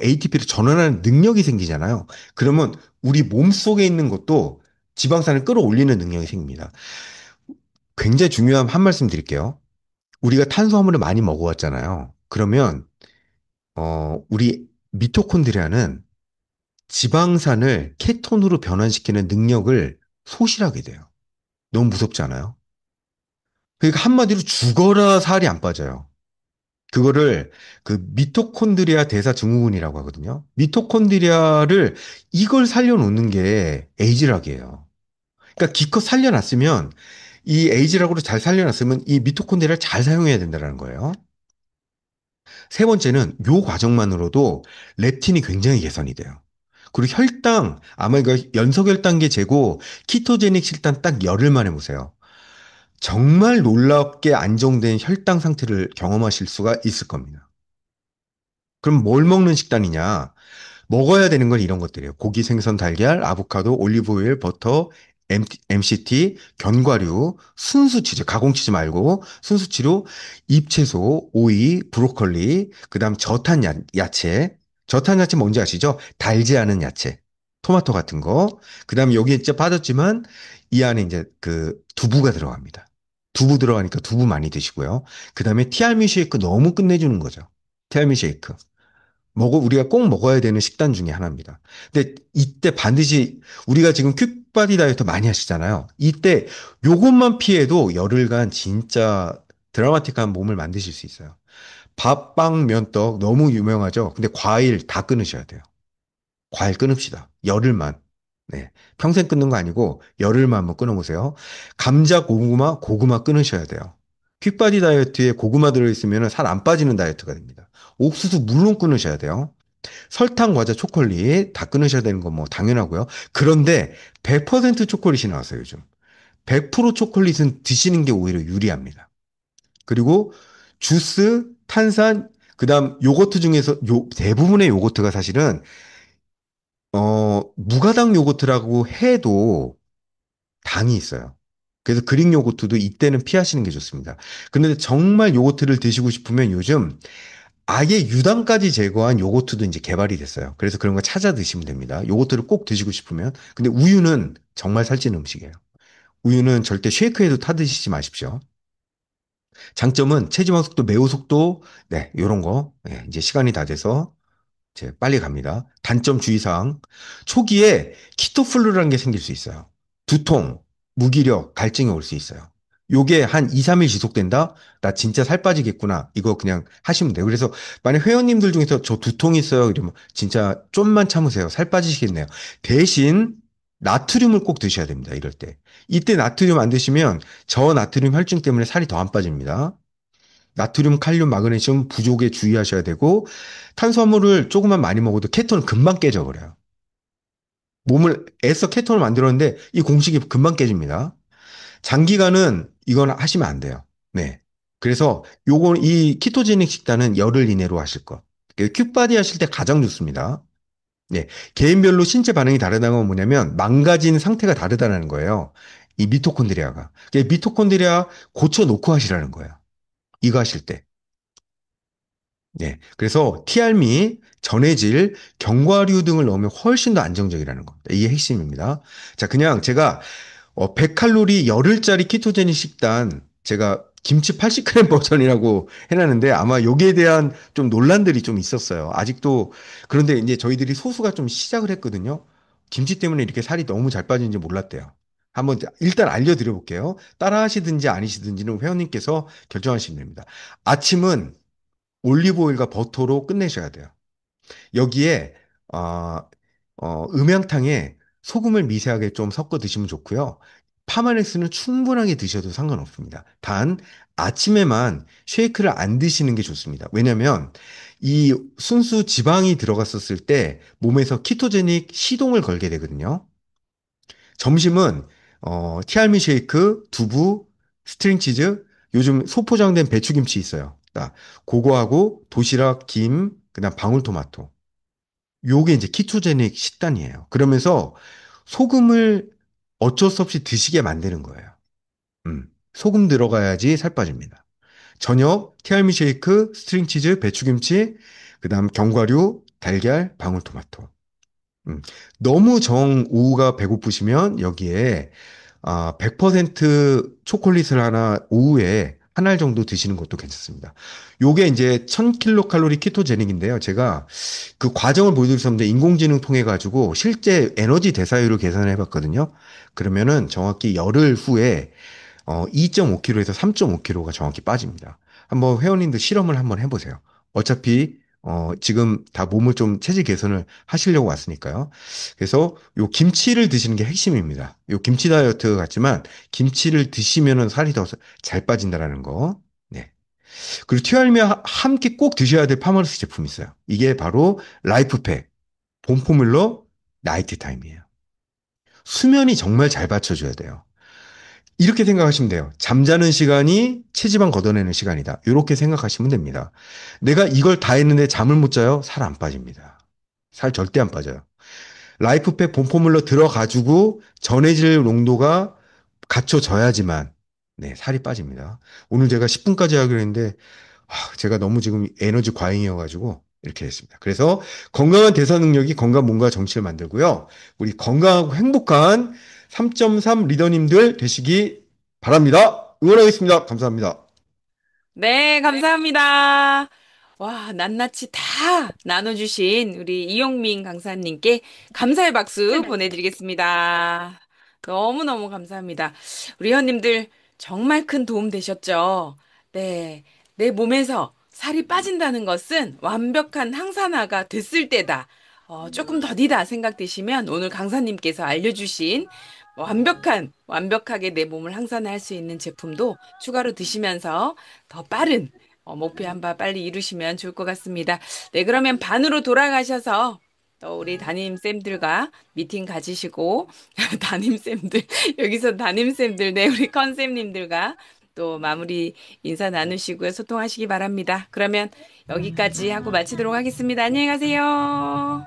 ATP로 전환하는 능력이 생기잖아요. 그러면 우리 몸 속에 있는 것도 지방산을 끌어올리는 능력이 생깁니다. 굉장히 중요한 한 말씀 드릴게요. 우리가 탄수화물을 많이 먹어왔잖아요. 그러면 우리 미토콘드리아는 지방산을 케톤으로 변환시키는 능력을 소실하게 돼요. 너무 무섭지 않아요? 그러니까 한마디로 죽어라 살이 안 빠져요. 그거를 그 미토콘드리아 대사 증후군이라고 하거든요. 미토콘드리아를 이걸 살려놓는 게 에이즈락이에요. 그러니까 기껏 살려놨으면 이 에이즈락으로 잘 살려놨으면 이 미토콘드리아를 잘 사용해야 된다는 거예요. 세 번째는 요 과정만으로도 렙틴이 굉장히 개선이 돼요. 그리고 혈당, 아마 이거 연소혈당계 재고 키토제닉 식단 딱 열흘 만에 보세요. 정말 놀랍게 안정된 혈당 상태를 경험하실 수가 있을 겁니다. 그럼 뭘 먹는 식단이냐? 먹어야 되는 건 이런 것들이에요. 고기, 생선, 달걀, 아보카도, 올리브오일, 버터, MCT, 견과류, 순수 치즈, 가공 치즈 말고 순수 치료, 잎채소, 오이, 브로콜리, 그다음 저탄 야채. 저탄 야채 뭔지 아시죠? 달지 않은 야채. 토마토 같은 거. 그다음 여기 이제 빠졌지만 이 안에 이제 그 두부가 들어갑니다. 두부 들어가니까 두부 많이 드시고요. 그다음에 티알미 쉐이크 너무 끝내주는 거죠. 티알미 쉐이크. 우리가 꼭 먹어야 되는 식단 중에 하나입니다. 근데 이때 반드시 우리가 지금 퀵바디 다이어트 많이 하시잖아요. 이때 요것만 피해도 열흘간 진짜 드라마틱한 몸을 만드실 수 있어요. 밥, 빵, 면, 떡 너무 유명하죠. 근데 과일 다 끊으셔야 돼요. 과일 끊읍시다. 열흘만. 네. 평생 끊는 거 아니고 열흘만 한번 끊어보세요. 감자, 고구마 끊으셔야 돼요. 퀵바디 다이어트에 고구마 들어있으면 살 안 빠지는 다이어트가 됩니다. 옥수수 물론 끊으셔야 돼요. 설탕, 과자, 초콜릿 다 끊으셔야 되는 건 뭐 당연하고요. 그런데 100% 초콜릿이 나왔어요, 요즘. 100% 초콜릿은 드시는 게 오히려 유리합니다. 그리고 주스, 탄산, 그다음 요거트 중에서 대부분의 요거트가 사실은 무가당 요거트라고 해도 당이 있어요. 그래서 그릭 요거트도 이때는 피하시는 게 좋습니다. 그런데 정말 요거트를 드시고 싶으면 요즘 아예 유당까지 제거한 요거트도 이제 개발이 됐어요. 그래서 그런 거 찾아 드시면 됩니다. 요거트를 꼭 드시고 싶으면. 근데 우유는 정말 살찌는 음식이에요. 우유는 절대 쉐이크에도 타 드시지 마십시오. 장점은 체지방 속도, 매우 속도, 네, 요런 거. 예, 이제 시간이 다 돼서 이제 빨리 갑니다. 단점 주의사항. 초기에 키토플루라는 게 생길 수 있어요. 두통, 무기력, 갈증이 올 수 있어요. 요게 한 2, 3일 지속된다? 나 진짜 살 빠지겠구나. 이거 그냥 하시면 돼요. 그래서 만약 회원님들 중에서 저 두통 있어요. 이러면 진짜 좀만 참으세요. 살 빠지시겠네요. 대신 나트륨을 꼭 드셔야 됩니다. 이럴 때. 이때 나트륨 안 드시면 저나트륨 혈증 때문에 살이 더 안 빠집니다. 나트륨, 칼륨, 마그네슘 부족에 주의하셔야 되고 탄수화물을 조금만 많이 먹어도 케톤은 금방 깨져버려요. 몸을 애써 케톤을 만들었는데 이 공식이 금방 깨집니다. 장기간은 이건 하시면 안 돼요. 네. 그래서 요건 이 키토제닉 식단은 열흘 이내로 하실 거. 큐바디 하실 때 가장 좋습니다. 네. 개인별로 신체 반응이 다르다는 건 뭐냐면 망가진 상태가 다르다는 거예요. 이 미토콘드리아가. 미토콘드리아 고쳐놓고 하시라는 거예요. 이거 하실 때. 네. 그래서 티알미, 전해질, 견과류 등을 넣으면 훨씬 더 안정적이라는 겁니다. 이게 핵심입니다. 자, 그냥 제가 100칼로리 열흘짜리 키토제닉 식단 제가 김치 80g 버전이라고 해놨는데 아마 여기에 대한 좀 논란들이 좀 있었어요. 아직도 그런데 이제 저희들이 소수가 좀 시작을 했거든요. 김치 때문에 이렇게 살이 너무 잘 빠지는지 몰랐대요. 한번 일단 알려드려 볼게요. 따라 하시든지 아니시든지는 회원님께서 결정하시면 됩니다. 아침은 올리브 오일과 버터로 끝내셔야 돼요. 여기에 어, 음양탕에 소금을 미세하게 좀 섞어 드시면 좋고요. 파마렉스는 충분하게 드셔도 상관없습니다. 단 아침에만 쉐이크를 안 드시는 게 좋습니다. 왜냐하면 이 순수 지방이 들어갔었을 때 몸에서 키토제닉 시동을 걸게 되거든요. 점심은 티알미 쉐이크, 두부, 스트링 치즈, 요즘 소포장된 배추김치 있어요. 그거하고 도시락, 김, 그다음 방울토마토. 요게 이제 키토제닉 식단이에요. 그러면서 소금을 어쩔 수 없이 드시게 만드는 거예요. 소금 들어가야지 살 빠집니다. 저녁 티알미 쉐이크, 스트링 치즈, 배추김치, 그다음 견과류, 달걀, 방울토마토. 음. 너무 오후가 배고프시면 여기에 100% 초콜릿을 하나 오후에 한 알 정도 드시는 것도 괜찮습니다. 요게 이제 1000kcal 키토제닉인데요. 제가 그 과정을 보여드릴 수 없는데 인공지능 통해 가지고 실제 에너지 대사율을 계산해 봤거든요. 그러면은 정확히 열흘 후에 2.5kg에서 3.5kg가 정확히 빠집니다. 한번 회원님들 실험을 한번 해보세요. 어차피 지금 다 몸을 좀 체질 개선을 하시려고 왔으니까요. 그래서 요 김치를 드시는 게 핵심입니다. 요 김치 다이어트 같지만 김치를 드시면은 살이 더 잘 빠진다라는 거. 네. 그리고 티알미와 함께 꼭 드셔야 될 파머르스 제품이 있어요. 이게 바로 라이프팩 봄포뮬러 나이트 타임이에요. 수면이 정말 잘 받쳐줘야 돼요. 이렇게 생각하시면 돼요. 잠자는 시간이 체지방 걷어내는 시간이다. 이렇게 생각하시면 됩니다. 내가 이걸 다 했는데 잠을 못 자요? 살 안 빠집니다. 살 절대 안 빠져요. 라이프팩 본포물러 들어가지고 전해질 농도가 갖춰져야지만 네, 살이 빠집니다. 오늘 제가 10분까지 하기로 했는데 제가 너무 지금 에너지 과잉이어가지고 이렇게 했습니다. 그래서 건강한 대사 능력이 건강 몸과 정치를 만들고요. 우리 건강하고 행복한 3.3 리더님들 되시기 바랍니다. 응원하겠습니다. 감사합니다. 네, 감사합니다. 와, 낱낱이 다 나눠주신 우리 이용민 강사님께 감사의 박수 보내드리겠습니다. 너무너무 감사합니다. 우리 회원님들 정말 큰 도움 되셨죠? 네, 내 몸에서 살이 빠진다는 것은 완벽한 항산화가 됐을 때다. 조금 더디다 생각되시면 오늘 강사님께서 알려주신 완벽하게 내 몸을 항산화할 수 있는 제품도 추가로 드시면서 더 빠른 목표 한 바 빨리 이루시면 좋을 것 같습니다. 네, 그러면 반으로 돌아가셔서 또 우리 담임쌤들과 미팅 가지시고, 담임쌤들, 여기서 담임쌤들, 네, 우리 컨쌤님들과 또 마무리 인사 나누시고요. 소통하시기 바랍니다. 그러면 여기까지 하고 마치도록 하겠습니다. 안녕히 가세요.